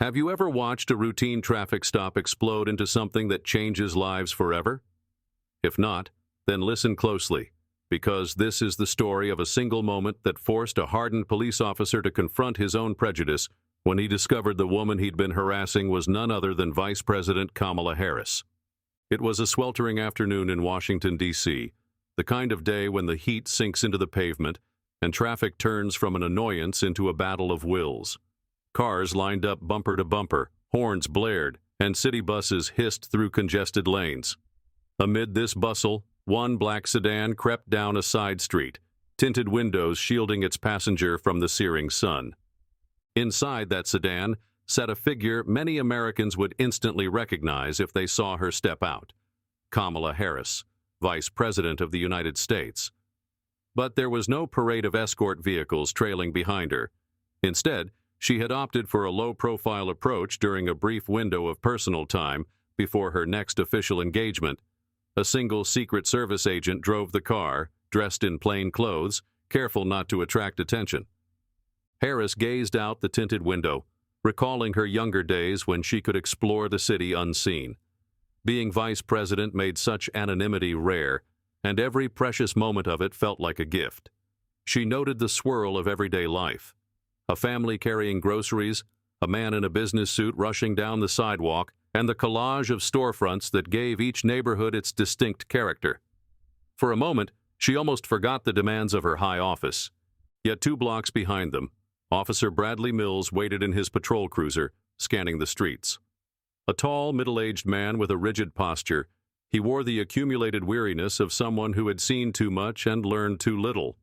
Have you ever watched a routine traffic stop explode into something that changes lives forever? If not, then listen closely, because this is the story of a single moment that forced a hardened police officer to confront his own prejudice when he discovered the woman he'd been harassing was none other than Vice President Kamala Harris. It was a sweltering afternoon in Washington, D.C., the kind of day when the heat sinks into the pavement and traffic turns from an annoyance into a battle of wills. Cars lined up bumper to bumper, horns blared, and city buses hissed through congested lanes. Amid this bustle, one black sedan crept down a side street, tinted windows shielding its passenger from the searing sun. Inside that sedan sat a figure many Americans would instantly recognize if they saw her step out: Kamala Harris, Vice President of the United States. But there was no parade of escort vehicles trailing behind her. Instead, she had opted for a low-profile approach during a brief window of personal time before her next official engagement. A single Secret Service agent drove the car, dressed in plain clothes, careful not to attract attention. Harris gazed out the tinted window, recalling her younger days when she could explore the city unseen. Being vice president made such anonymity rare, and every precious moment of it felt like a gift. She noted the swirl of everyday life: a family carrying groceries, a man in a business suit rushing down the sidewalk, and the collage of storefronts that gave each neighborhood its distinct character. For a moment, she almost forgot the demands of her high office. Yet 2 blocks behind them, Officer Bradley Mills waited in his patrol cruiser, scanning the streets. A tall, middle-aged man with a rigid posture, he wore the accumulated weariness of someone who had seen too much and learned too little.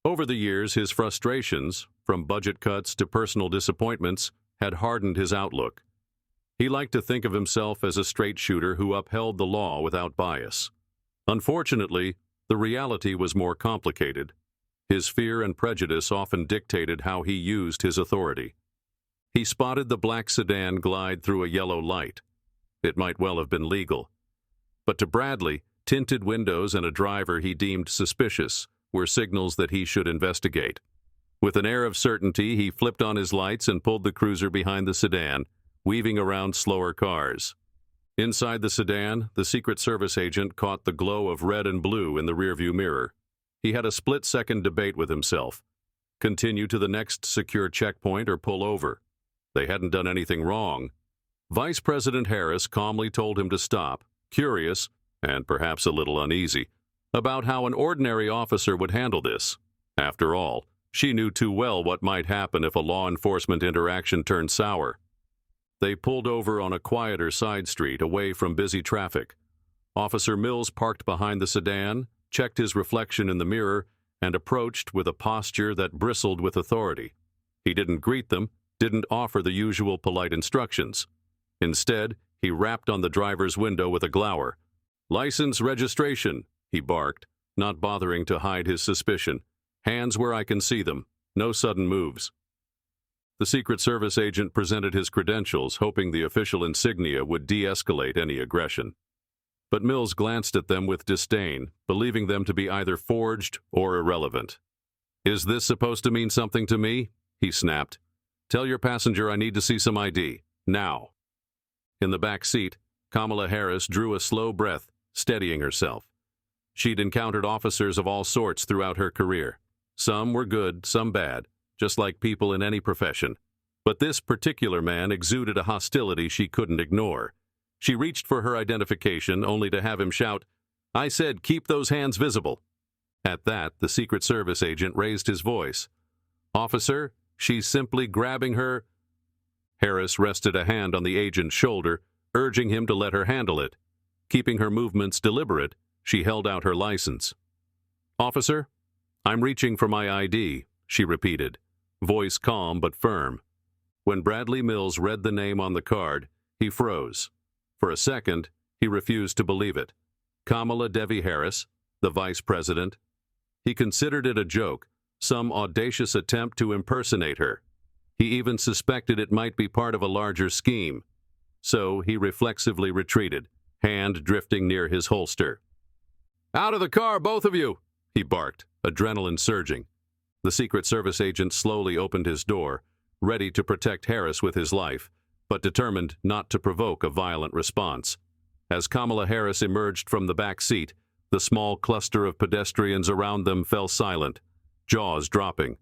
Over the years, his frustrations, from budget cuts to personal disappointments, had hardened his outlook. He liked to think of himself as a straight shooter who upheld the law without bias. Unfortunately, the reality was more complicated. His fear and prejudice often dictated how he used his authority. He spotted the black sedan glide through a yellow light. It might well have been legal. But to Bradley, tinted windows and a driver he deemed suspicious were signals that he should investigate. With an air of certainty, he flipped on his lights and pulled the cruiser behind the sedan, weaving around slower cars. Inside the sedan, the Secret Service agent caught the glow of red and blue in the rearview mirror. He had a split-second debate with himself: continue to the next secure checkpoint or pull over. They hadn't done anything wrong. Vice President Harris calmly told him to stop, curious, and perhaps a little uneasy, about how an ordinary officer would handle this. After all, she knew too well what might happen if a law enforcement interaction turned sour. They pulled over on a quieter side street away from busy traffic. Officer Mills parked behind the sedan, checked his reflection in the mirror, and approached with a posture that bristled with authority. He didn't greet them, didn't offer the usual polite instructions. Instead, he rapped on the driver's window with a glower. "License, registration," he barked, not bothering to hide his suspicion. "Hands where I can see them. No sudden moves." The Secret Service agent presented his credentials, hoping the official insignia would de-escalate any aggression. But Mills glanced at them with disdain, believing them to be either forged or irrelevant. "Is this supposed to mean something to me?" he snapped. "Tell your passenger I need to see some ID. Now." In the back seat, Kamala Harris drew a slow breath, steadying herself. She'd encountered officers of all sorts throughout her career. Some were good, some bad, just like people in any profession. But this particular man exuded a hostility she couldn't ignore. She reached for her identification, only to have him shout, "I said keep those hands visible." At that, the Secret Service agent raised his voice. "Officer, she's simply grabbing her—" Harris rested a hand on the agent's shoulder, urging him to let her handle it. Keeping her movements deliberate, she held out her license. "Officer, I'm reaching for my ID," she repeated, voice calm but firm. When Bradley Mills read the name on the card, he froze. For a second, he refused to believe it. Kamala Devi Harris, the vice president. He considered it a joke, some audacious attempt to impersonate her. He even suspected it might be part of a larger scheme. So he reflexively retreated, hand drifting near his holster. "Out of the car, both of you!" he barked, adrenaline surging. The Secret Service agent slowly opened his door, ready to protect Harris with his life, but determined not to provoke a violent response. As Kamala Harris emerged from the back seat, the small cluster of pedestrians around them fell silent, jaws dropping.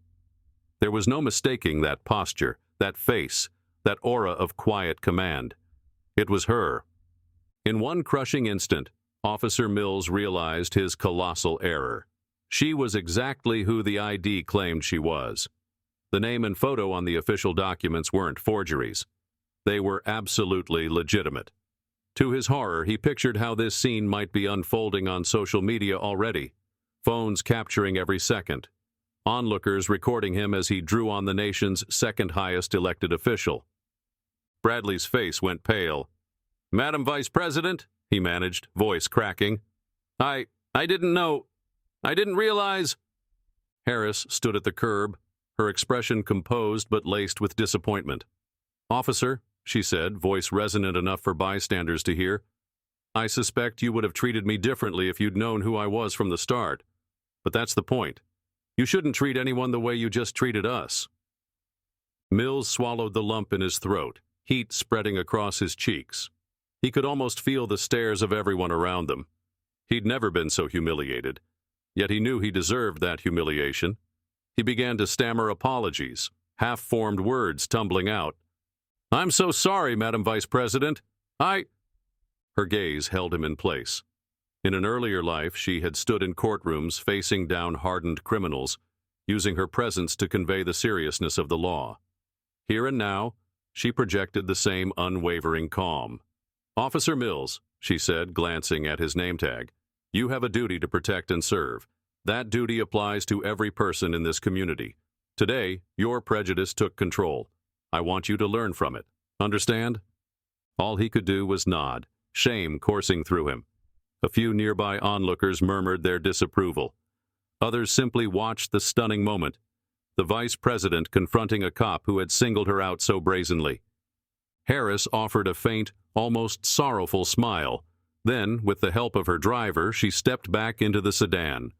There was no mistaking that posture, that face, that aura of quiet command. It was her. In one crushing instant, Officer Mills realized his colossal error. She was exactly who the ID claimed she was. The name and photo on the official documents weren't forgeries. They were absolutely legitimate. To his horror, he pictured how this scene might be unfolding on social media already, phones capturing every second, onlookers recording him as he drew on the nation's second-highest elected official. Bradley's face went pale. "Madam Vice President," he managed, voice cracking. I didn't know. I didn't realize." Harris stood at the curb, her expression composed but laced with disappointment. "Officer," she said, voice resonant enough for bystanders to hear, "I suspect you would have treated me differently if you'd known who I was from the start. But that's the point. You shouldn't treat anyone the way you just treated us." Mills swallowed the lump in his throat, heat spreading across his cheeks. He could almost feel the stares of everyone around them. He'd never been so humiliated, yet he knew he deserved that humiliation. He began to stammer apologies, half-formed words tumbling out. "I'm so sorry, Madam Vice President. Her gaze held him in place. In an earlier life, she had stood in courtrooms facing down hardened criminals, using her presence to convey the seriousness of the law. Here and now, she projected the same unwavering calm. "Officer Mills," she said, glancing at his name tag, "you have a duty to protect and serve. That duty applies to every person in this community. Today, your prejudice took control. I want you to learn from it. Understand?" All he could do was nod, shame coursing through him. A few nearby onlookers murmured their disapproval. Others simply watched the stunning moment, the vice president confronting a cop who had singled her out so brazenly. Harris offered a faint, almost sorrowful smile. Then, with the help of her driver, she stepped back into the sedan.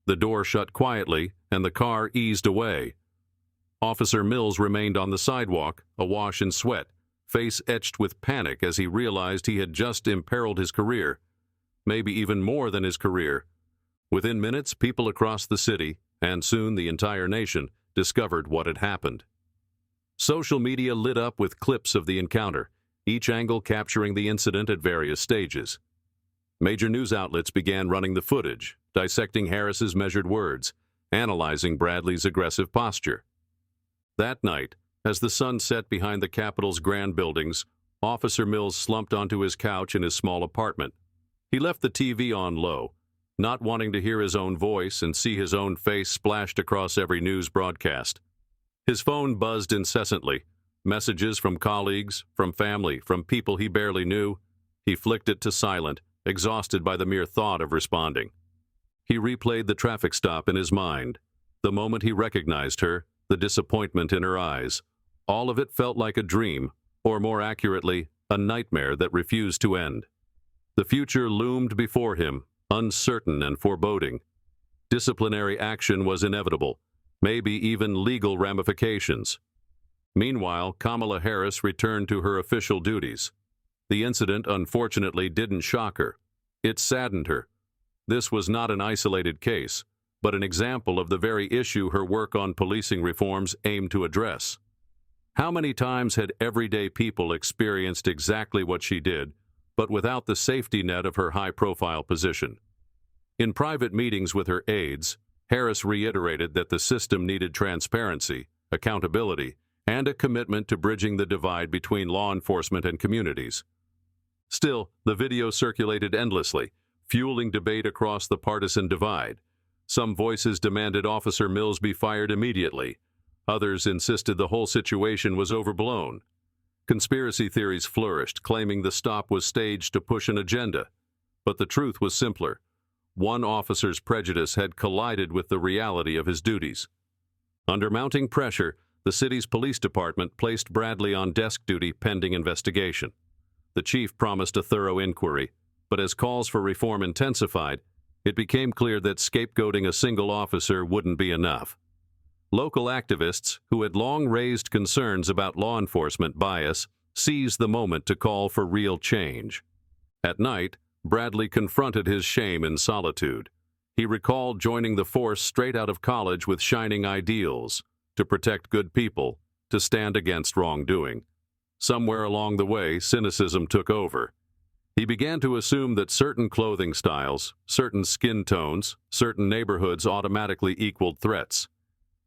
The door shut quietly, and the car eased away. Officer Mills remained on the sidewalk, awash in sweat, face etched with panic as he realized he had just imperiled his career. Maybe even more than his career. Within minutes, people across the city, and soon the entire nation, discovered what had happened. Social media lit up with clips of the encounter, each angle capturing the incident at various stages. Major news outlets began running the footage, dissecting Harris's measured words, analyzing Bradley's aggressive posture. That night, as the sun set behind the Capitol's grand buildings, Officer Mills slumped onto his couch in his small apartment. He left the TV on low, not wanting to hear his own voice and see his own face splashed across every news broadcast. His phone buzzed incessantly, messages from colleagues, from family, from people he barely knew. He flicked it to silent, exhausted by the mere thought of responding. He replayed the traffic stop in his mind, the moment he recognized her, the disappointment in her eyes. All of it felt like a dream, or more accurately, a nightmare that refused to end. The future loomed before him, uncertain and foreboding. Disciplinary action was inevitable, maybe even legal ramifications. Meanwhile, Kamala Harris returned to her official duties. The incident, unfortunately, didn't shock her. It saddened her. This was not an isolated case, but an example of the very issue her work on policing reforms aimed to address. How many times had everyday people experienced exactly what she did, but without the safety net of her high-profile position? In private meetings with her aides, Harris reiterated that the system needed transparency, accountability, and a commitment to bridging the divide between law enforcement and communities. Still, the video circulated endlessly, fueling debate across the partisan divide. Some voices demanded Officer Mills be fired immediately. Others insisted the whole situation was overblown. Conspiracy theories flourished, claiming the stop was staged to push an agenda. But the truth was simpler. One officer's prejudice had collided with the reality of his duties. Under mounting pressure, the city's police department placed Bradley on desk duty pending investigation. The chief promised a thorough inquiry, but as calls for reform intensified, it became clear that scapegoating a single officer wouldn't be enough. Local activists, who had long raised concerns about law enforcement bias, seized the moment to call for real change. At night, Bradley confronted his shame in solitude. He recalled joining the force straight out of college with shining ideals, to protect good people, to stand against wrongdoing. Somewhere along the way, cynicism took over. He began to assume that certain clothing styles, certain skin tones, certain neighborhoods automatically equaled threats.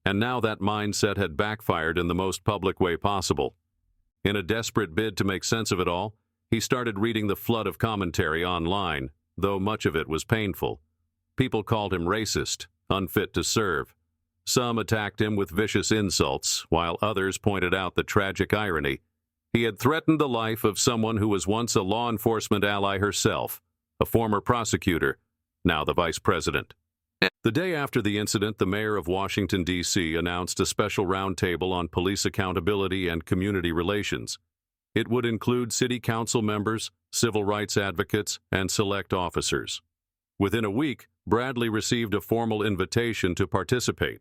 And now that mindset had backfired in the most public way possible. In a desperate bid to make sense of it all, he started reading the flood of commentary online, though much of it was painful. People called him racist, unfit to serve. Some attacked him with vicious insults, while others pointed out the tragic irony. He had threatened the life of someone who was once a law enforcement ally herself, a former prosecutor, now the vice president. The day after the incident, the mayor of Washington, D.C. announced a special roundtable on police accountability and community relations. It would include city council members, civil rights advocates, and select officers. Within a week, Bradley received a formal invitation to participate.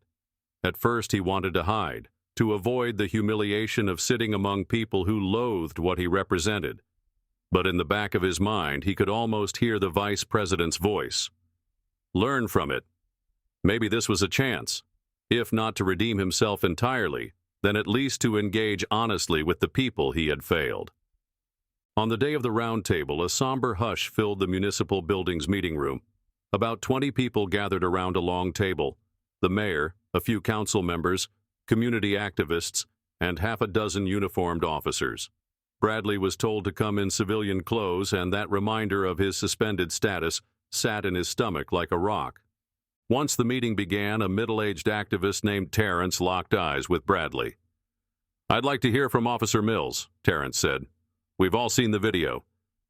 At first, he wanted to hide, to avoid the humiliation of sitting among people who loathed what he represented. But in the back of his mind, he could almost hear the vice president's voice. Learn from it. Maybe this was a chance, if not to redeem himself entirely, then at least to engage honestly with the people he had failed. On the day of the round table, a somber hush filled the municipal building's meeting room. About 20 people gathered around a long table. The mayor, a few council members, community activists, and half a dozen uniformed officers. Bradley was told to come in civilian clothes, and that reminder of his suspended status sat in his stomach like a rock. Once the meeting began, a middle-aged activist named Terrence locked eyes with Bradley. "I'd like to hear from Officer Mills," Terrence said. "We've all seen the video.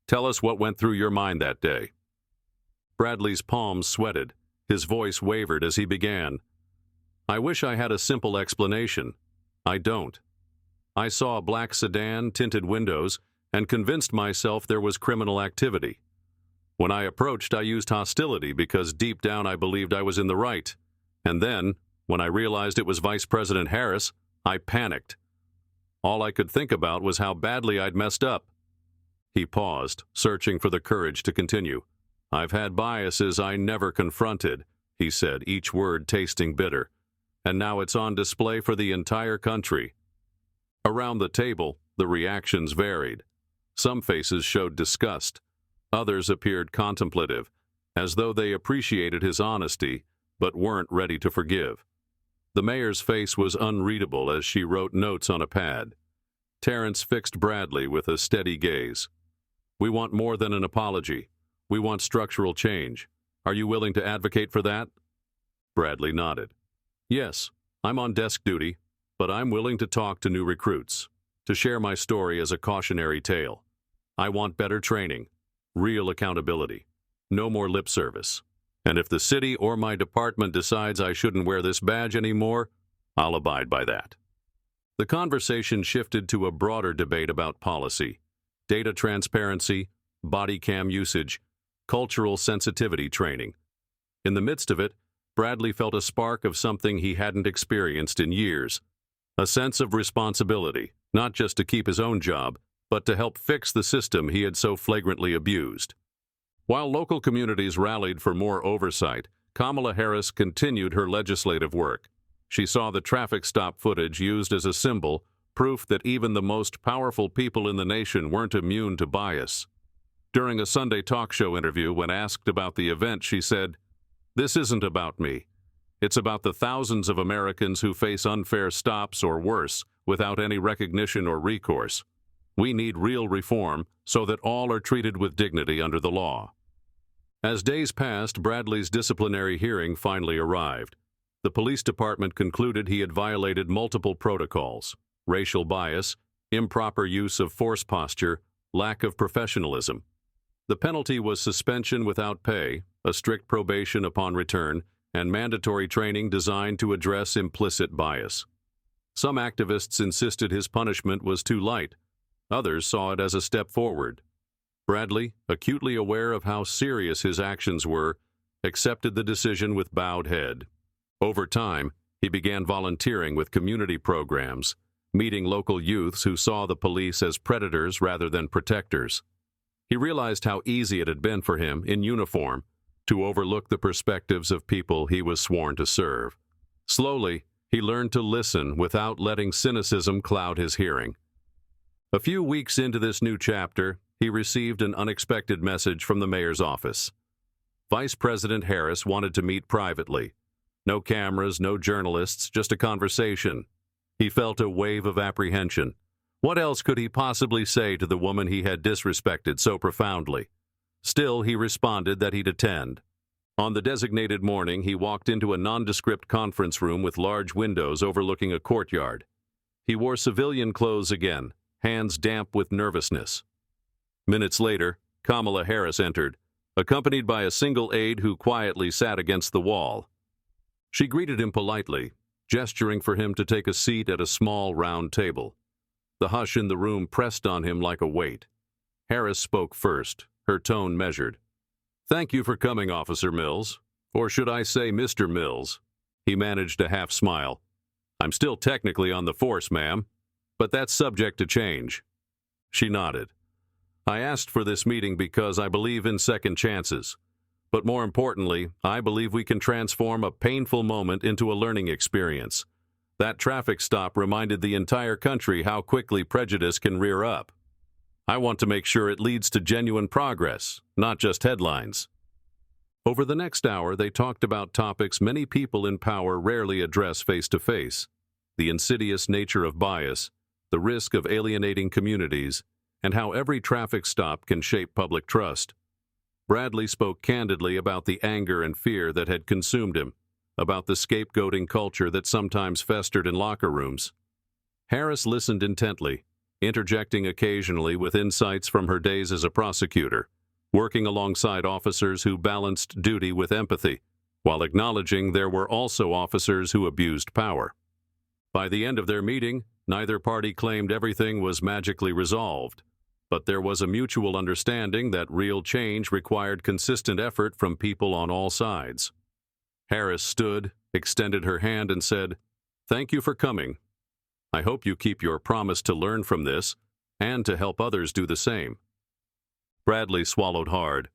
Tell us what went through your mind that day." Bradley's palms sweated. His voice wavered as he began. "I wish I had a simple explanation. I don't. I saw a black sedan, tinted windows, and convinced myself there was criminal activity. When I approached, I used hostility because deep down I believed I was in the right. And then, when I realized it was Vice President Harris, I panicked. All I could think about was how badly I'd messed up." He paused, searching for the courage to continue. "I've had biases I never confronted," he said, each word tasting bitter. "And now it's on display for the entire country." Around the table, the reactions varied. Some faces showed disgust. Others appeared contemplative, as though they appreciated his honesty, but weren't ready to forgive. The mayor's face was unreadable as she wrote notes on a pad. Terrence fixed Bradley with a steady gaze. "We want more than an apology. We want structural change. Are you willing to advocate for that?" Bradley nodded. "Yes, I'm on desk duty, but I'm willing to talk to new recruits, to share my story as a cautionary tale. I want better training, real accountability, no more lip service. And if the city or my department decides I shouldn't wear this badge anymore, I'll abide by that." The conversation shifted to a broader debate about policy, data transparency, body cam usage, cultural sensitivity training. In the midst of it, Bradley felt a spark of something he hadn't experienced in years, a sense of responsibility, not just to keep his own job, but to help fix the system he had so flagrantly abused. While local communities rallied for more oversight, Kamala Harris continued her legislative work. She saw the traffic stop footage used as a symbol, proof that even the most powerful people in the nation weren't immune to bias. During a Sunday talk show interview, when asked about the event, she said, "This isn't about me. It's about the thousands of Americans who face unfair stops or worse without any recognition or recourse. We need real reform so that all are treated with dignity under the law." As days passed, Bradley's disciplinary hearing finally arrived. The police department concluded he had violated multiple protocols: racial bias, improper use of force posture, lack of professionalism. The penalty was suspension without pay, a strict probation upon return, and mandatory training designed to address implicit bias. Some activists insisted his punishment was too light. Others saw it as a step forward. Bradley, acutely aware of how serious his actions were, accepted the decision with bowed head. Over time, He began volunteering with community programs, meeting local youths who saw the police as predators rather than protectors. He realized how easy it had been for him, in uniform, to overlook the perspectives of people he was sworn to serve. Slowly, he learned to listen without letting cynicism cloud his hearing. A few weeks into this new chapter, he received an unexpected message from the mayor's office. Vice President Harris wanted to meet privately. No cameras, no journalists, just a conversation. He felt a wave of apprehension. What else could he possibly say to the woman he had disrespected so profoundly? Still, he responded that he'd attend. On the designated morning, he walked into a nondescript conference room with large windows overlooking a courtyard. He wore civilian clothes again, hands damp with nervousness. Minutes later, Kamala Harris entered, accompanied by a single aide who quietly sat against the wall. She greeted him politely, gesturing for him to take a seat at a small, round table. The hush in the room pressed on him like a weight. Harris spoke first, her tone measured. "Thank you for coming, Officer Mills. Or should I say Mr. Mills?" He managed a half smile. "I'm still technically on the force, ma'am, but that's subject to change." She nodded. "I asked for this meeting because I believe in second chances. But more importantly, I believe we can transform a painful moment into a learning experience. That traffic stop reminded the entire country how quickly prejudice can rear up. I want to make sure it leads to genuine progress, not just headlines." Over the next hour, they talked about topics many people in power rarely address face-to-face: the insidious nature of bias, the risk of alienating communities, and how every traffic stop can shape public trust. Bradley spoke candidly about the anger and fear that had consumed him, about the scapegoating culture that sometimes festered in locker rooms. Harris listened intently, interjecting occasionally with insights from her days as a prosecutor, working alongside officers who balanced duty with empathy, while acknowledging there were also officers who abused power. By the end of their meeting, neither party claimed everything was magically resolved, but there was a mutual understanding that real change required consistent effort from people on all sides. Harris stood, extended her hand, and said, "Thank you for coming. I hope you keep your promise to learn from this and to help others do the same." Bradley swallowed hard.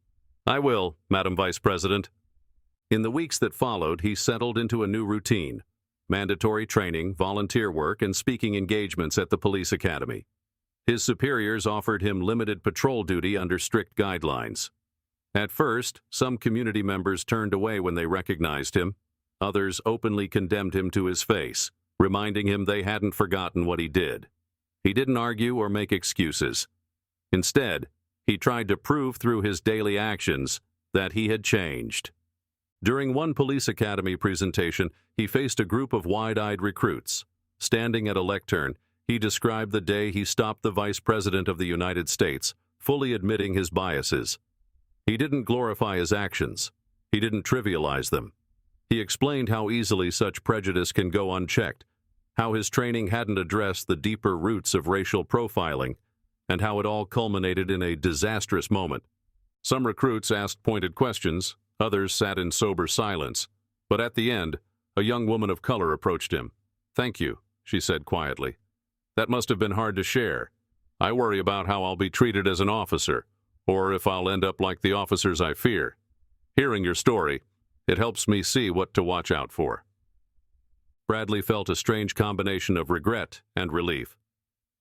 "I will, Madam Vice President." In the weeks that followed, he settled into a new routine: mandatory training, volunteer work, and speaking engagements at the police academy. His superiors offered him limited patrol duty under strict guidelines. At first, some community members turned away when they recognized him. Others openly condemned him to his face, reminding him they hadn't forgotten what he did. He didn't argue or make excuses. Instead, he tried to prove through his daily actions that he had changed. During one police academy presentation, he faced a group of wide-eyed recruits. Standing at a lectern, he described the day he stopped the Vice President of the United States, fully admitting his biases. He didn't glorify his actions. He didn't trivialize them. He explained how easily such prejudice can go unchecked, how his training hadn't addressed the deeper roots of racial profiling, and how it all culminated in a disastrous moment. Some recruits asked pointed questions, others sat in sober silence. But at the end, a young woman of color approached him. "Thank you," she said quietly. "That must have been hard to share. I worry about how I'll be treated as an officer, or if I'll end up like the officers I fear. Hearing your story, it helps me see what to watch out for." Bradley felt a strange combination of regret and relief.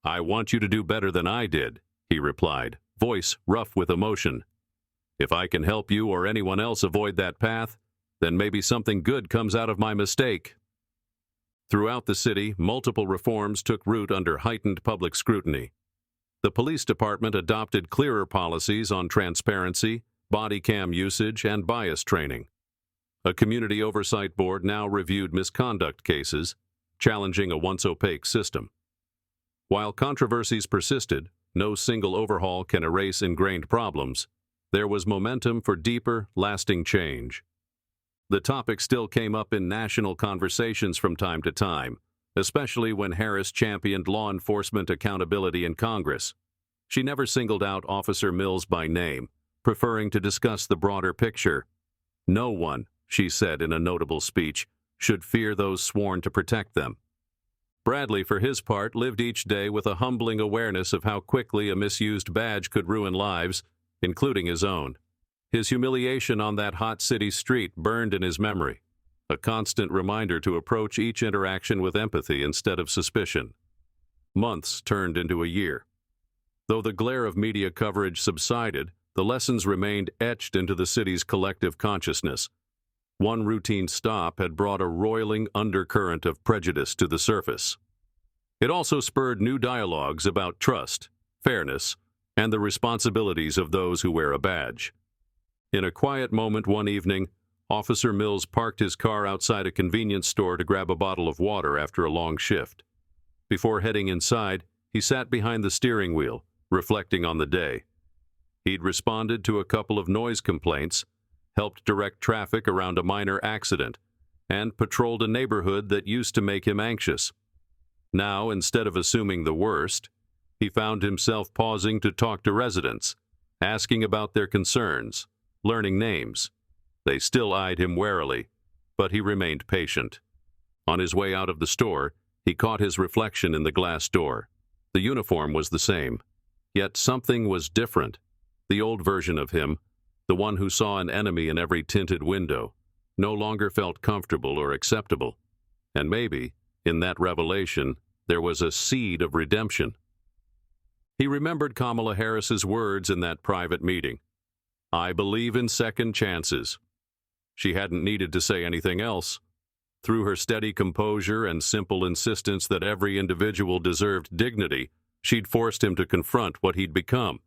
"I want you to do better than I did," he replied, voice rough with emotion. "If I can help you or anyone else avoid that path, then maybe something good comes out of my mistake." Throughout the city, multiple reforms took root under heightened public scrutiny. The police department adopted clearer policies on transparency, body cam usage, and bias training. A community oversight board now reviewed misconduct cases, challenging a once opaque system. While controversies persisted, no single overhaul can erase ingrained problems. There was momentum for deeper, lasting change. The topic still came up in national conversations from time to time, especially when Harris championed law enforcement accountability in Congress. She never singled out Officer Mills by name, preferring to discuss the broader picture. "No one," she said in a notable speech, should fear those sworn to protect them. Bradley, for his part, lived each day with a humbling awareness of how quickly a misused badge could ruin lives, including his own. His humiliation on that hot city street burned in his memory, a constant reminder to approach each interaction with empathy instead of suspicion. Months turned into a year. Though the glare of media coverage subsided, the lessons remained etched into the city's collective consciousness. One routine stop had brought a roiling undercurrent of prejudice to the surface. It also spurred new dialogues about trust, fairness, and the responsibilities of those who wear a badge. In a quiet moment one evening, Officer Mills parked his car outside a convenience store to grab a bottle of water after a long shift. Before heading inside, he sat behind the steering wheel, reflecting on the day. He'd responded to a couple of noise complaints, helped direct traffic around a minor accident, and patrolled a neighborhood that used to make him anxious. Now, instead of assuming the worst, he found himself pausing to talk to residents, asking about their concerns, learning names. They still eyed him warily, but he remained patient. On his way out of the store, he caught his reflection in the glass door. The uniform was the same, yet something was different. The old version of him, the one who saw an enemy in every tinted window, no longer felt comfortable or acceptable. And maybe, in that revelation, there was a seed of redemption. He remembered Kamala Harris's words in that private meeting. "I believe in second chances." She hadn't needed to say anything else. Through her steady composure and simple insistence that every individual deserved dignity, she'd forced him to confront what he'd become.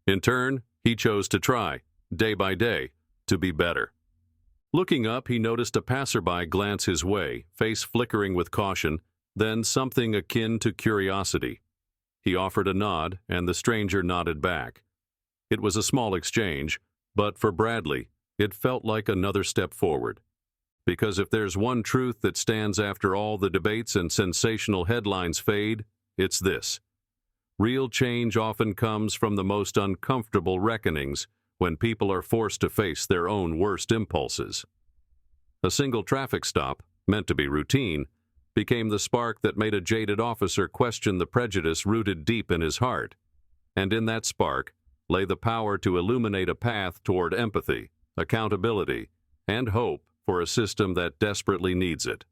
In turn, he chose to try, day by day, to be better. Looking up, he noticed a passerby glance his way, face flickering with caution, then something akin to curiosity. He offered a nod, and the stranger nodded back. It was a small exchange, but for Bradley, it felt like another step forward. Because if there's one truth that stands after all the debates and sensational headlines fade, it's this. Real change often comes from the most uncomfortable reckonings, when people are forced to face their own worst impulses. A single traffic stop, meant to be routine, became the spark that made a jaded officer question the prejudice rooted deep in his heart. And in that spark lay the power to illuminate a path toward empathy, accountability, and hope for a system that desperately needs it.